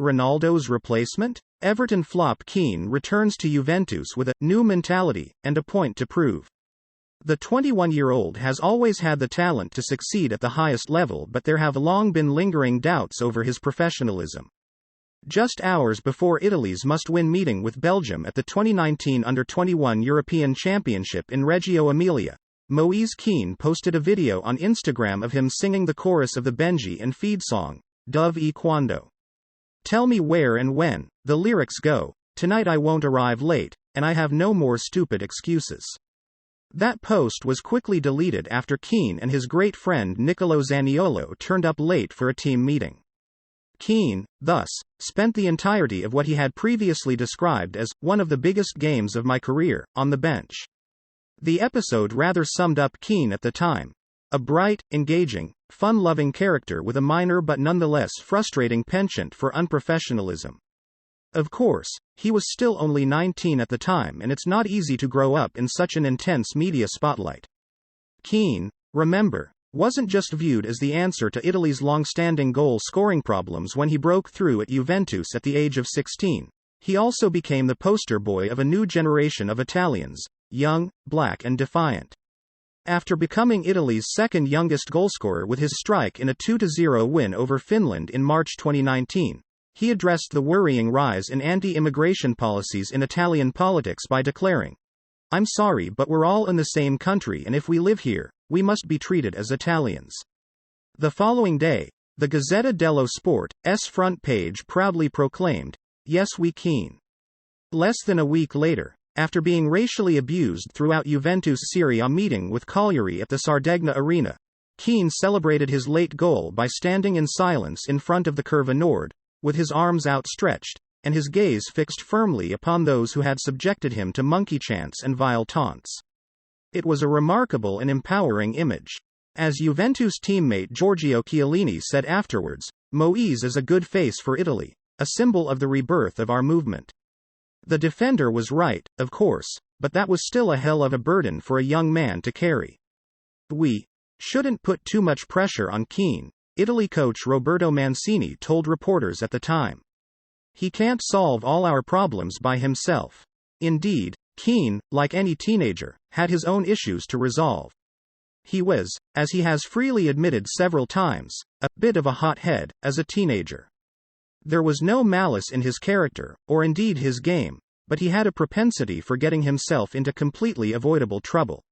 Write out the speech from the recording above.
Ronaldo's replacement? Everton flop Kean returns to Juventus with a new mentality and a point to prove. The 21-year-old has always had the talent to succeed at the highest level, but there have long been lingering doubts over his professionalism. Just hours before Italy's must-win meeting with Belgium at the 2019 Under-21 European Championship in Reggio Emilia, Moise Kean posted a video on Instagram of him singing the chorus of the Benji and Feed song, Dove e Quando. Tell me where and when. The lyrics go, tonight I won't arrive late, and I have no more stupid excuses. That post was quickly deleted after Kean and his great friend Nicolo Zaniolo turned up late for a team meeting. Kean, thus, spent the entirety of what he had previously described as one of the biggest games of my career on the bench. The episode rather summed up Kean at the time. A bright, engaging, fun-loving character with a minor but nonetheless frustrating penchant for unprofessionalism. Of course, he was still only 19 at the time, and it's not easy to grow up in such an intense media spotlight. Kean, remember, wasn't just viewed as the answer to Italy's long-standing goal-scoring problems when he broke through at Juventus at the age of 16. He also became the poster boy of a new generation of Italians, young, black and defiant. After becoming Italy's second youngest goalscorer with his strike in a 2-0 win over Finland in March 2019, he addressed the worrying rise in anti-immigration policies in Italian politics by declaring, "I'm sorry, but we're all in the same country, and if we live here, we must be treated as Italians." The following day, the Gazzetta dello Sport's front page proudly proclaimed, "Yes, we Kean." Less than a week later, after being racially abused throughout Juventus' Serie A meeting with Cagliari at the Sardegna Arena, Kean celebrated his late goal by standing in silence in front of the Curva Nord, with his arms outstretched, and his gaze fixed firmly upon those who had subjected him to monkey chants and vile taunts. It was a remarkable and empowering image. As Juventus teammate Giorgio Chiellini said afterwards, "Moise is a good face for Italy, a symbol of the rebirth of our movement." The defender was right, of course, but that was still a hell of a burden for a young man to carry. "We shouldn't put too much pressure on Kean," Italy coach Roberto Mancini told reporters at the time. "He can't solve all our problems by himself." Indeed, Kean, like any teenager, had his own issues to resolve. He was, as he has freely admitted several times, a bit of a hothead as a teenager. There was no malice in his character, or indeed his game, but he had a propensity for getting himself into completely avoidable trouble.